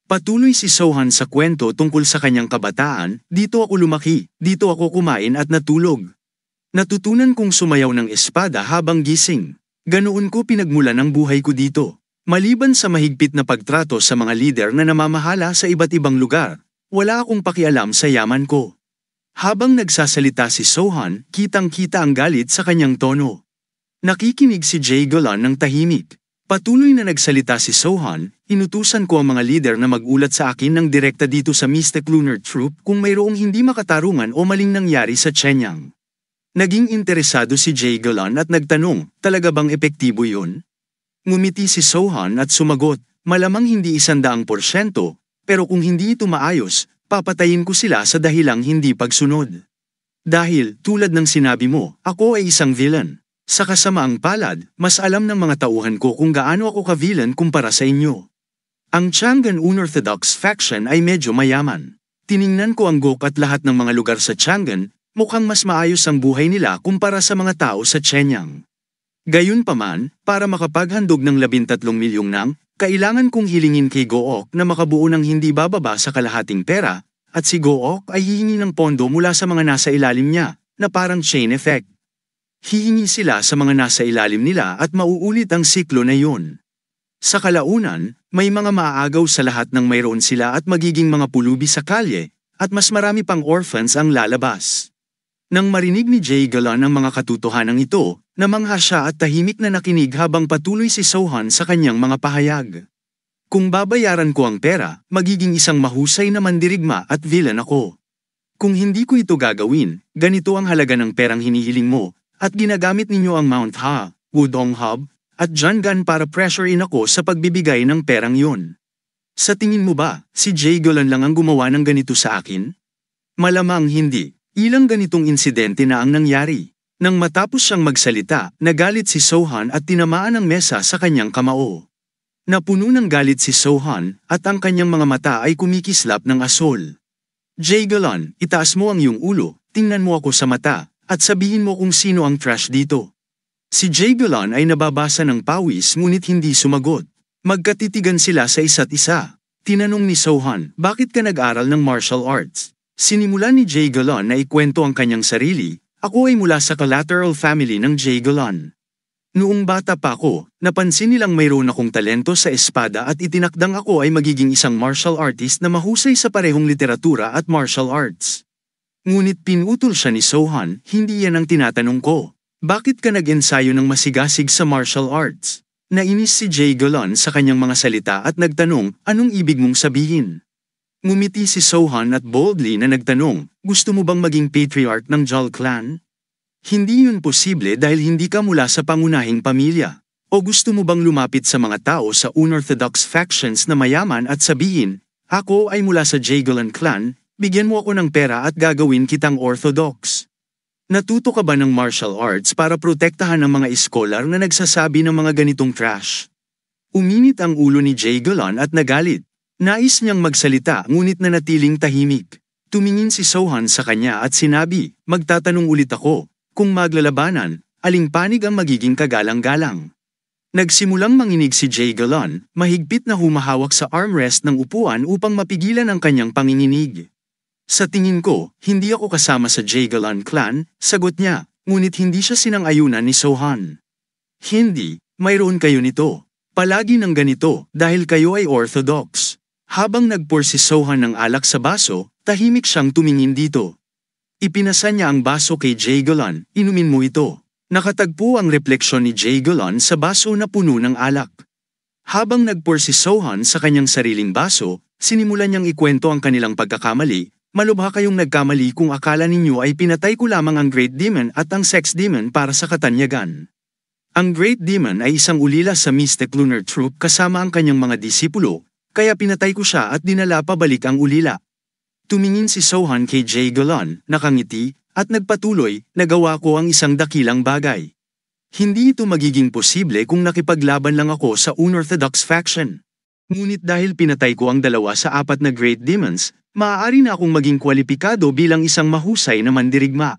Patuloy si Sohan sa kwento tungkol sa kanyang kabataan, dito ako lumaki, dito ako kumain at natulog. Natutunan kong sumayaw ng espada habang gising. Ganoon ko pinagmulan ang buhay ko dito. Maliban sa mahigpit na pagtrato sa mga lider na namamahala sa iba't ibang lugar, wala akong pakialam sa yaman ko. Habang nagsasalita si Sohan, kitang-kita ang galit sa kanyang tono. Nakikinig si Jay Galan ng tahimik. Patuloy na nagsalita si Sohan, inutusan ko ang mga lider na mag-ulat sa akin ng direkta dito sa Mystic Lunar Troop kung mayroong hindi makatarungan o maling nangyari sa Chenyang. Naging interesado si Jay Galan at nagtanong, talaga bang epektibo yun? Ngumiti si Sohan at sumagot, malamang hindi 100%, pero kung hindi ito maayos, papatayin ko sila sa dahilang hindi pagsunod. Dahil, tulad ng sinabi mo, ako ay isang villain. Sa kasamaang palad, mas alam ng mga tauhan ko kung gaano ako ka-villain kumpara sa inyo. Ang Chang'an Unorthodox faction ay medyo mayaman. Tiningnan ko ang Gok at lahat ng mga lugar sa Chang'an, mukhang mas maayos ang buhay nila kumpara sa mga tao sa Chenyang. Gayunpaman, para makapaghandog ng 13 milyong nang, kailangan kong hilingin kay Gook na makabuo ng hindi bababa sa kalahating pera, at si Gook ay hihingi ng pondo mula sa mga nasa ilalim niya, na parang chain effect. Hihingi sila sa mga nasa ilalim nila at mauulit ang siklo na yun. Sa kalaunan, may mga maaagaw sa lahat ng mayroon sila at magiging mga pulubi sa kalye, at mas marami pang orphans ang lalabas. Nang marinig ni Jay Galan ang mga katotohanan ito, namangha siya at tahimik na nakinig habang patuloy si Sohan sa kanyang mga pahayag. Kung babayaran ko ang pera, magiging isang mahusay na mandirigma at villain ako. Kung hindi ko ito gagawin, ganito ang halaga ng perang hinihiling mo, at ginagamit ninyo ang Mount Ha, Wudong Hub, at Jangan para pressure in ako sa pagbibigay ng perang yun. Sa tingin mo ba, si Jay Galan lang ang gumawa ng ganito sa akin? Malamang hindi. Ilang ganitong insidente na ang nangyari. Nang matapos siyang magsalita, nagalit si Sohan at tinamaan ang mesa sa kanyang kamao. Napuno ng galit si Sohan at ang kanyang mga mata ay kumikislap ng asol. Jay Galan, itaas mo ang iyong ulo, tingnan mo ako sa mata, at sabihin mo kung sino ang trash dito. Si Jay Galan ay nababasa ng pawis ngunit hindi sumagot. Magkatitigan sila sa isa't isa. Tinanong ni Sohan, bakit ka nag-aral ng martial arts? Sinimulan ni Jay Galan na ikwento ang kanyang sarili, ako ay mula sa collateral family ng Jay Galan. Noong bata pa ako, napansin nilang mayroon akong talento sa espada at itinakdang ako ay magiging isang martial artist na mahusay sa parehong literatura at martial arts. Ngunit pinutol siya ni Sohan, hindi yan ang tinatanong ko. Bakit ka nag-ensayo ng masigasig sa martial arts? Nainis si Jay Galan sa kanyang mga salita at nagtanong, anong ibig mong sabihin? Ngumiti si Sohan at boldly na nagtanong, gusto mo bang maging patriarch ng Jal clan? Hindi yun posible dahil hindi ka mula sa pangunahing pamilya. O gusto mo bang lumapit sa mga tao sa unorthodox factions na mayaman at sabihin, ako ay mula sa Jay Galan clan, bigyan mo ako ng pera at gagawin kitang orthodox. Natuto ka ba ng martial arts para protektahan ang mga iskolar na nagsasabi ng mga ganitong trash? Uminit ang ulo ni Jay Galan at nagalit. Nais niyang magsalita ngunit nanatiling tahimik. Tumingin si Sohan sa kanya at sinabi, magtatanong ulit ako, kung maglalabanan, aling panig ang magiging kagalang-galang? Nagsimulang manginig si Jay Galan, mahigpit na humahawak sa armrest ng upuan upang mapigilan ang kanyang panginginig. Sa tingin ko, hindi ako kasama sa Jay Galan clan, sagot niya, ngunit hindi siya sinang-ayunan ni Sohan. Hindi, mayroon kayo nito. Palagi ng ganito, dahil kayo ay orthodox. Habang nagpour si Sohan ng alak sa baso, tahimik siyang tumingin dito. Ipinasa niya ang baso kay Jay Galan, inumin mo ito. Nakatagpo ang refleksyon ni Jay Galan sa baso na puno ng alak. Habang nagpour si Sohan sa kanyang sariling baso, sinimulan niyang ikwento ang kanilang pagkakamali. Malubha kayong nagkamali kung akala ninyo ay pinatay ko lamang ang Great Demon at ang Sex Demon para sa katanyagan. Ang Great Demon ay isang ulila sa Mystic Lunar Troop kasama ang kanyang mga disipulo, kaya pinatay ko siya at dinala pabalik ang ulila. Tumingin si Sohan kay Jay Galan, nakangiti, at nagpatuloy, nagawa ko ang isang dakilang bagay. Hindi ito magiging posible kung nakipaglaban lang ako sa unorthodox faction. Ngunit dahil pinatay ko ang 2 sa 4 na Great Demons, maaari na akong maging kwalipikado bilang isang mahusay na mandirigma.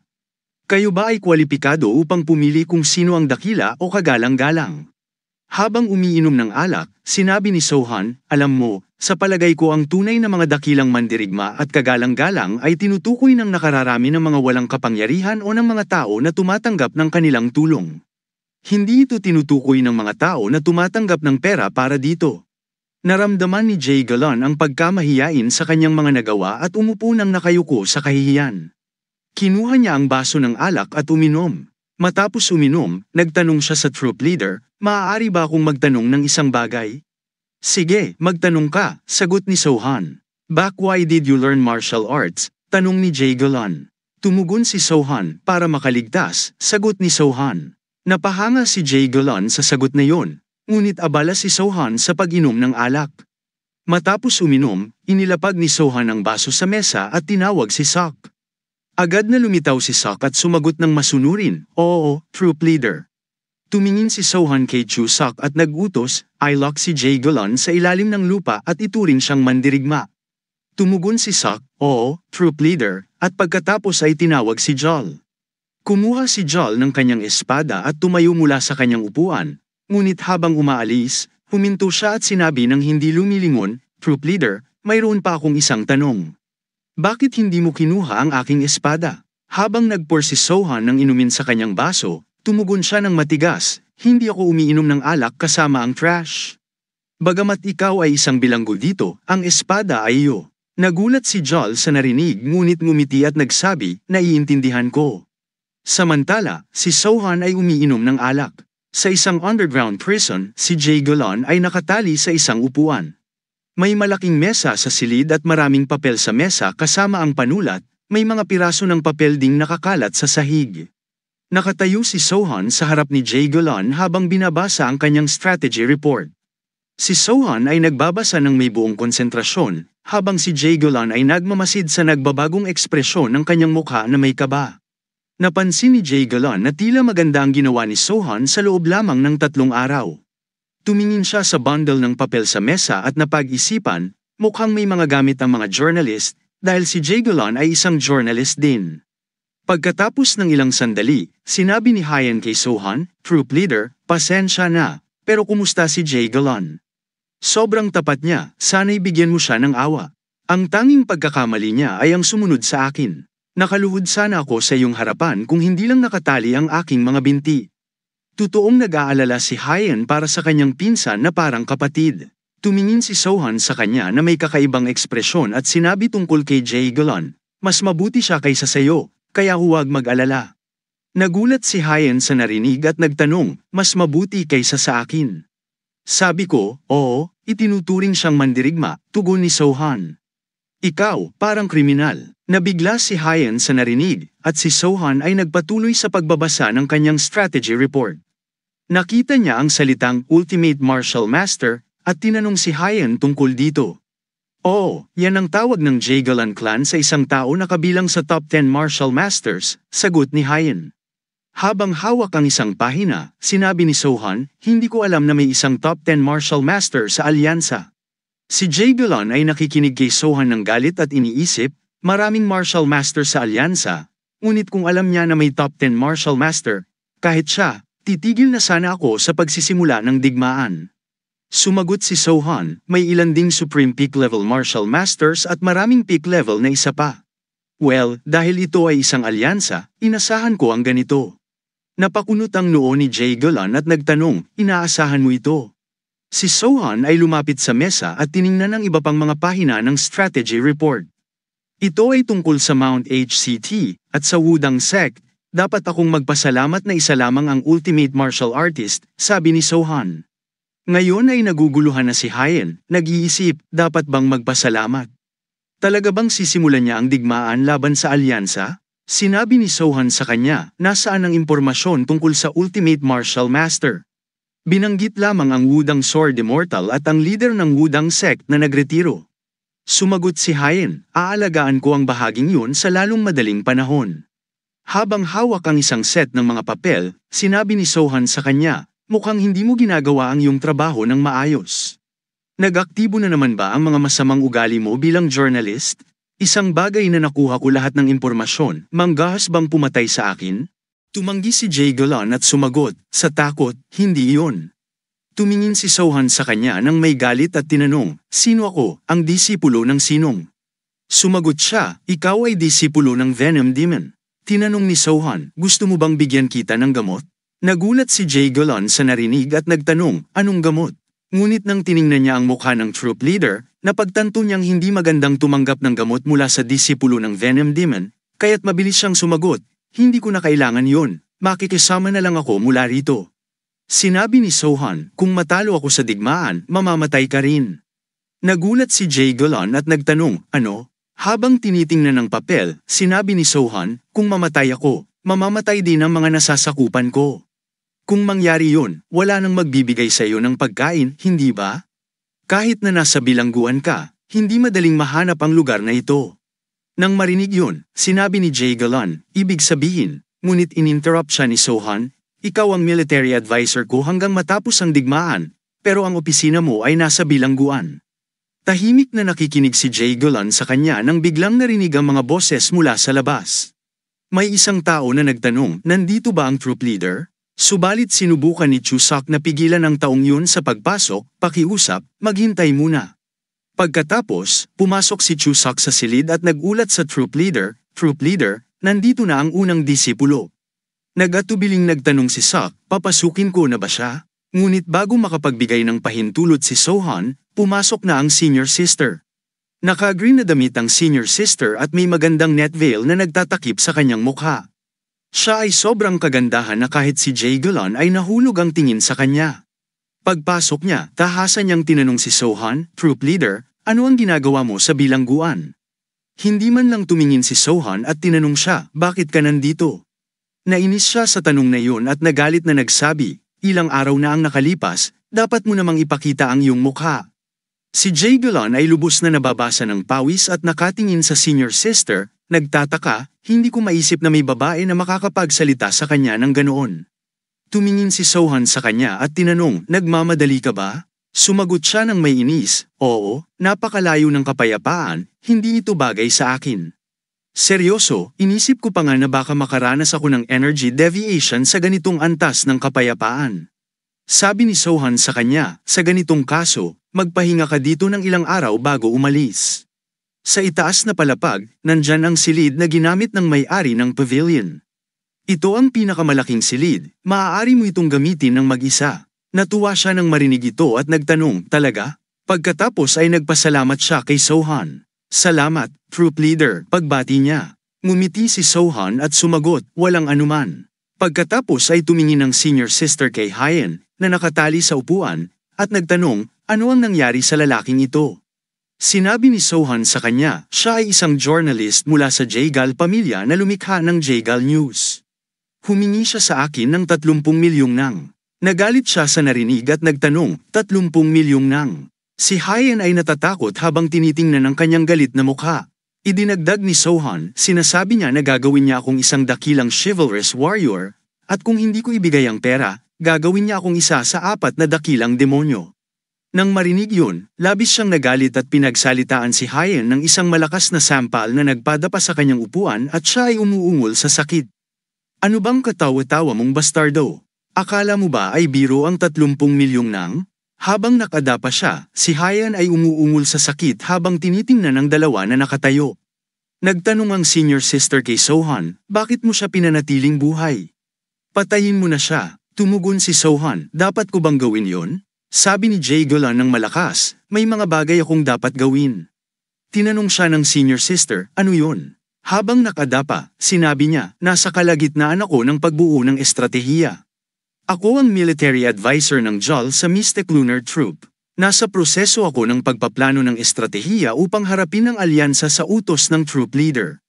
Kayo ba ay kwalipikado upang pumili kung sino ang dakila o kagalang-galang? Habang umiinom ng alak, sinabi ni Sohan, alam mo, sa palagay ko ang tunay na mga dakilang mandirigma at kagalang-galang ay tinutukoy ng nakararami ng mga walang kapangyarihan o ng mga tao na tumatanggap ng kanilang tulong. Hindi ito tinutukoy ng mga tao na tumatanggap ng pera para dito. Naramdaman ni Jay Galan ang pagkamahiyain sa kanyang mga nagawa at umupo ng nakayuko sa kahihiyan. Kinuha niya ang baso ng alak at uminom. Matapos uminom, nagtanong siya sa troop leader, maaari ba akong magtanong ng isang bagay? Sige, magtanong ka, sagot ni Sohan. Back why did you learn martial arts? Tanong ni Jay Galan. Tumugon si Sohan, para makaligtas, sagot ni Sohan. Napahanga si Jay Galan sa sagot na yon, ngunit abala si Sohan sa pag-inom ng alak. Matapos uminom, inilapag ni Sohan ang baso sa mesa at tinawag si Sok. Agad na lumitaw si Sok at sumagot ng masunurin, oo, troop leader. Tumingin si Sohan kay Chu Sok at nag-utos, i-lock si Jay Galan sa ilalim ng lupa at ituring siyang mandirigma. Tumugon si Sok, oo, troop leader, at pagkatapos ay tinawag si Jol. Kumuha si Jol ng kanyang espada at tumayo mula sa kanyang upuan, ngunit habang umaalis, huminto siya at sinabi ng hindi lumilingon, troop leader, mayroon pa akong isang tanong. Bakit hindi mo kinuha ang aking espada? Habang nagpour si Sohan ng inumin sa kanyang baso, tumugon siya ng matigas, hindi ako umiinom ng alak kasama ang trash. Bagamat ikaw ay isang bilanggo dito, ang espada ay iyo. Nagulat si Jol sa narinig ngunit ngumiti at nagsabi, naiintindihan ko. Samantala, si Sohan ay umiinom ng alak. Sa isang underground prison, si Jay Galan ay nakatali sa isang upuan. May malaking mesa sa silid at maraming papel sa mesa kasama ang panulat, may mga piraso ng papel ding nakakalat sa sahig. Nakatayo si Sohan sa harap ni Jay Galan habang binabasa ang kanyang strategy report. Si Sohan ay nagbabasa ng may buong konsentrasyon, habang si Jay Galan ay nagmamasid sa nagbabagong ekspresyon ng kanyang mukha na may kaba. Napansin ni Jay Galan na tila maganda ang ginawa ni Sohan sa loob lamang ng 3 araw. Tumingin siya sa bundle ng papel sa mesa at napag-isipan, mukhang may mga gamit ang mga journalist, dahil si Jay Galan ay isang journalist din. Pagkatapos ng ilang sandali, sinabi ni Hyen kay Sohan, troop leader, pasensya na, pero kumusta si Jay Galan? Sobrang tapat niya, sana'y bigyan mo siya ng awa. Ang tanging pagkakamali niya ay ang sumunod sa akin. Nakaluhod sana ako sa iyong harapan kung hindi lang nakatali ang aking mga binti. Totoong nag-aalala si Hyen para sa kanyang pinsan na parang kapatid. Tumingin si Sohan sa kanya na may kakaibang ekspresyon at sinabi tungkol kay Jay Galan, mas mabuti siya kaysa sayo, kaya huwag mag-alala. Nagulat si Hyen sa narinig at nagtanong, mas mabuti kaysa sa akin. Sabi ko, oo, itinuturing siyang mandirigma, tugon ni Sohan. Ikaw, parang kriminal. Nabigla si Hyen sa narinig, at si Sohan ay nagpatuloy sa pagbabasa ng kanyang strategy report. Nakita niya ang salitang Ultimate Martial Master, at tinanong si Hyen tungkol dito. Oo, yan ang tawag ng Jay Galan clan sa isang tao na kabilang sa top 10 Martial Masters, sagot ni Hyen. Habang hawak ang isang pahina, sinabi ni Sohan, hindi ko alam na may isang top 10 Martial Master sa alyansa. Si Jay Galan ay nakikinig kay Sohan ng galit at iniisip, maraming Martial Master sa alyansa, ngunit kung alam niya na may top 10 Martial Master, kahit siya, titigil na sana ako sa pagsisimula ng digmaan. Sumagot si Sohan, may ilan ding Supreme Peak Level Martial Masters at maraming peak level na isa pa. Well, dahil ito ay isang alyansa, inasahan ko ang ganito. Napakunot ang noo ni Jay Galan at nagtanong, inaasahan mo ito? Si Sohan ay lumapit sa mesa at tiningnan ang iba pang mga pahina ng strategy report. Ito ay tungkol sa Mount HCT at sa Wudang Sect. Dapat akong magpasalamat na isa lamang ang ultimate martial artist, sabi ni Sohan. Ngayon ay naguguluhan na si Hyen, nag-iisip, dapat bang magpasalamat? Talaga bang sisimulan niya ang digmaan laban sa alyansa? Sinabi ni Sohan sa kanya, nasaan ang impormasyon tungkol sa ultimate martial master? Binanggit lamang ang Wudang Sword Immortal at ang leader ng Wudang Sect na nagretiro. Sumagot si Hyen, aalagaan ko ang bahaging yun sa lalong madaling panahon. Habang hawak ang isang set ng mga papel, sinabi ni Sohan sa kanya, mukhang hindi mo ginagawa ang iyong trabaho ng maayos. Nag-aktibo na naman ba ang mga masamang ugali mo bilang journalist? Isang bagay na nakuha ko lahat ng impormasyon, manggahas bang pumatay sa akin? Tumanggi si Jay Galan at sumagot, sa takot, hindi iyon. Tumingin si Sohan sa kanya nang may galit at tinanong, "Sino ako, ang disipulo ng sinong?" Sumagot siya, "Ikaw ay disipulo ng Venom Demon." Tinanong ni Sohan, "Gusto mo bang bigyan kita ng gamot?" Nagulat si Jay Galon sa narinig at nagtanong, "Anong gamot?" Ngunit nang tiningnan niya ang mukha ng troop leader, napagtanto niyang hindi magandang tumanggap ng gamot mula sa disipulo ng Venom Demon, kaya't mabilis siyang sumagot, "Hindi ko na kailangan yon, makikisama na lang ako mula rito." Sinabi ni Sohan, "Kung matalo ako sa digmaan, mamamatay ka rin." Nagulat si Jay Galon at nagtanong, "Ano?" Habang tinitingnan ng papel, sinabi ni Sohan, "Kung mamatay ako, mamamatay din ang mga nasasakupan ko. Kung mangyari yun, wala nang magbibigay sa iyo ng pagkain, hindi ba? Kahit na nasa bilangguan ka, hindi madaling mahanap ang lugar na ito." Nang marinig yun, sinabi ni Jay Galon, "Ibig sabihin," ngunit ininterrupt siya ni Sohan, "Ikaw ang military advisor ko hanggang matapos ang digmaan, pero ang opisina mo ay nasa bilangguan." Tahimik na nakikinig si Jay Galon sa kanya nang biglang narinig ang mga boses mula sa labas. May isang tao na nagtanong, "Nandito ba ang troop leader?" Subalit sinubukan ni Chuseok na pigilan ang taong yun sa pagpasok, "Pakiusap, maghintay muna." Pagkatapos, pumasok si Chuseok sa silid at nagulat sa troop leader, "Troop leader, nandito na ang unang disipulo." Nag-atubiling nagtanong si Sok, "Papasukin ko na ba siya?" Ngunit bago makapagbigay ng pahintulot si Sohan, pumasok na ang senior sister. Naka-green na damit ang senior sister at may magandang net veil na nagtatakip sa kanyang mukha. Siya ay sobrang kagandahan na kahit si Jay Galon ay nahulog ang tingin sa kanya. Pagpasok niya, tahasan niyang tinanong si Sohan, "Troop leader, ano ang ginagawa mo sa bilangguan?" Hindi man lang tumingin si Sohan at tinanong siya, "Bakit ka nandito?" Nainis siya sa tanong na yun at nagalit na nagsabi, "Ilang araw na ang nakalipas, dapat mo namang ipakita ang iyong mukha." Si Jay Galon ay lubos na nababasa ng pawis at nakatingin sa senior sister, nagtataka, "Hindi ko maisip na may babae na makakapagsalita sa kanya ng ganoon." Tumingin si Sohan sa kanya at tinanong, "Nagmamadali ka ba?" Sumagot siya ng may inis, "Oo, napakalayo ng kapayapaan, hindi ito bagay sa akin." "Seryoso, inisip ko pa nga na baka makaranas ako ng energy deviation sa ganitong antas ng kapayapaan." Sabi ni Sohan sa kanya, "Sa ganitong kaso, magpahinga ka dito ng ilang araw bago umalis." Sa itaas na palapag, nandyan ang silid na ginamit ng may-ari ng pavilion. Ito ang pinakamalaking silid, maaari mo itong gamitin ng mag-isa. Natuwa siya nang marinig ito at nagtanong, "Talaga?" Pagkatapos ay nagpasalamat siya kay Sohan. "Salamat, troop leader," pagbati niya. Ngumiti si Sohan at sumagot, "Walang anuman." Pagkatapos ay tumingin ang senior sister kay Hyen, na nakatali sa upuan, at nagtanong, "Ano ang nangyari sa lalaking ito?" Sinabi ni Sohan sa kanya, siya ay isang journalist mula sa Jagal pamilya na lumikha ng Jagal News. Humingi siya sa akin ng 30 milyong nang. Nagalit siya sa narinig at nagtanong, 30 milyong nang. Si Hyen ay natatakot habang tinitingnan ang kanyang galit na mukha. Idinagdag ni Sohan, sinasabi niya na gagawin niya akong isang dakilang chivalrous warrior, at kung hindi ko ibigay ang pera, gagawin niya akong isa sa 4 na dakilang demonyo. Nang marinig yun, labis siyang nagalit at pinagsalitaan si Hyen ng isang malakas na sampal na nagpadapa sa kanyang upuan at siya ay umuungol sa sakit. "Ano bang katawa-tawa mong bastardo? Akala mo ba ay biro ang 30 milyong nang?" Habang nakadapa siya, si Hyen ay umuungol sa sakit habang tinitingnan ng dalawa na nakatayo. Nagtanong ang senior sister kay Sohan, "Bakit mo siya pinanatiling buhay? Patayin mo na siya." Tumugon si Sohan, "Dapat ko bang gawin yon?" Sabi ni Jay Galon ng malakas, "May mga bagay akong dapat gawin." Tinanong siya ng senior sister, "Ano yon?" Habang nakadapa, sinabi niya, "Nasa kalagitnaan ako ng pagbuo ng estratehiya. Ako ang military advisor ng JAL sa Mystic Lunar Troop. Nasa proseso ako ng pagpaplano ng estratehiya upang harapin ang alyansa sa utos ng troop leader."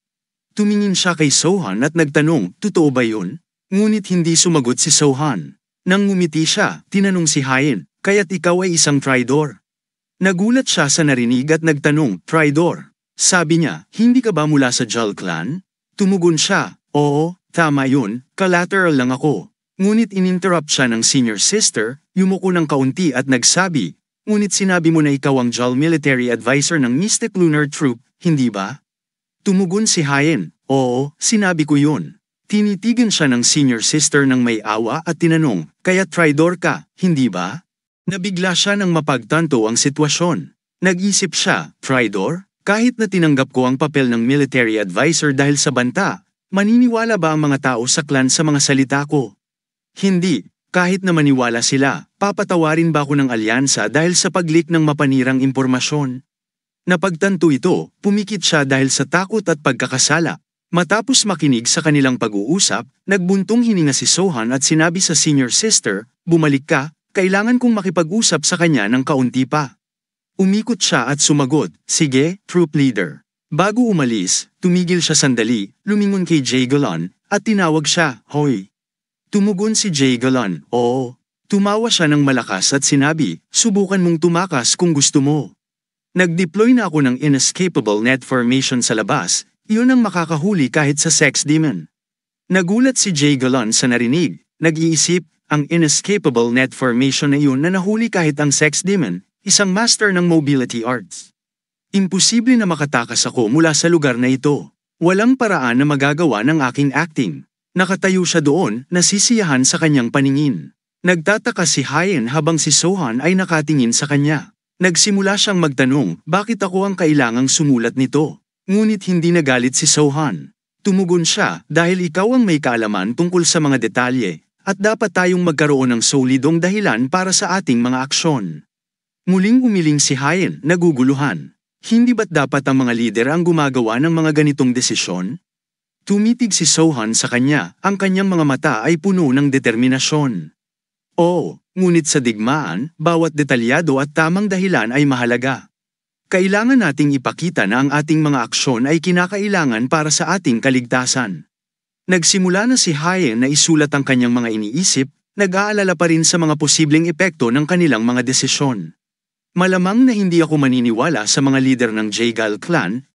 Tumingin siya kay Sohan at nagtanong, "Totoo ba yun?" Ngunit hindi sumagot si Sohan. Nang ngumiti siya, tinanong si Hyen, "Kaya't ikaw ay isang traidor?" Nagulat siya sa narinig at nagtanong, "Traidor?" Sabi niya, "Hindi ka ba mula sa JAL clan?" Tumugon siya, "Oo, tama yun, collateral lang ako." Ngunit ininterrupt siya ng senior sister, yumuko ng kaunti at nagsabi, "Ngunit sinabi mo na ikaw ang JAL military advisor ng Mystic Lunar Troop, hindi ba?" Tumugon si Hyen, "Oo, sinabi ko yun." Tinitigan siya ng senior sister ng may awa at tinanong, "Kaya traidor ka, hindi ba?" Nabigla siya nang mapagtanto ang sitwasyon. Nag-isip siya, traitor? Kahit na tinanggap ko ang papel ng military advisor dahil sa banta, maniniwala ba ang mga tao sa clan sa mga salita ko? Hindi, kahit na maniwala sila, papatawarin ba ako ng alyansa dahil sa pag-leak ng mapanirang impormasyon? Napagtanto ito, pumikit siya dahil sa takot at pagkakasala. Matapos makinig sa kanilang pag-uusap, nagbuntong hininga si Sohan at sinabi sa senior sister, "Bumalik ka, kailangan kong makipag-usap sa kanya ng kaunti pa." Umikot siya at sumagot, "Sige, troop leader." Bago umalis, tumigil siya sandali, lumingon kay Jay Galan, at tinawag siya, "Hoy." Tumugon si Jay Galan, "Oo." Tumawa siya ng malakas at sinabi, "Subukan mong tumakas kung gusto mo." Nag-deploy na ako ng inescapable net formation sa labas, iyon ang makakahuli kahit sa sex demon. Nagulat si Jay Galan sa narinig, nag-iisip, ang inescapable net formation na iyon na nahuli kahit ang sex demon, isang master ng mobility arts. Imposible na makatakas ako mula sa lugar na ito. Walang paraan na magagawa ng aking acting. Nakatayo siya doon, nasisiyahan sa kanyang paningin. Nagtataka si Hyen habang si Sohan ay nakatingin sa kanya. Nagsimula siyang magtanong, bakit ako ang kailangang sumulat nito? Ngunit hindi nagalit si Sohan. Tumugon siya, dahil ikaw ang may kaalaman tungkol sa mga detalye, at dapat tayong magkaroon ng solidong dahilan para sa ating mga aksyon. Muling umiling si Hyen, naguguluhan. Hindi ba't dapat ang mga lider ang gumagawa ng mga ganitong desisyon? Tumitig si Sohan sa kanya, ang kanyang mga mata ay puno ng determinasyon. Oo, ngunit sa digmaan, bawat detalyado at tamang dahilan ay mahalaga. Kailangan nating ipakita na ang ating mga aksyon ay kinakailangan para sa ating kaligtasan. Nagsimula na si Hyen na isulat ang kanyang mga iniisip, nag-aalala pa rin sa mga posibleng epekto ng kanilang mga desisyon. Malamang na hindi ako maniniwala sa mga lider ng Jaegal clan,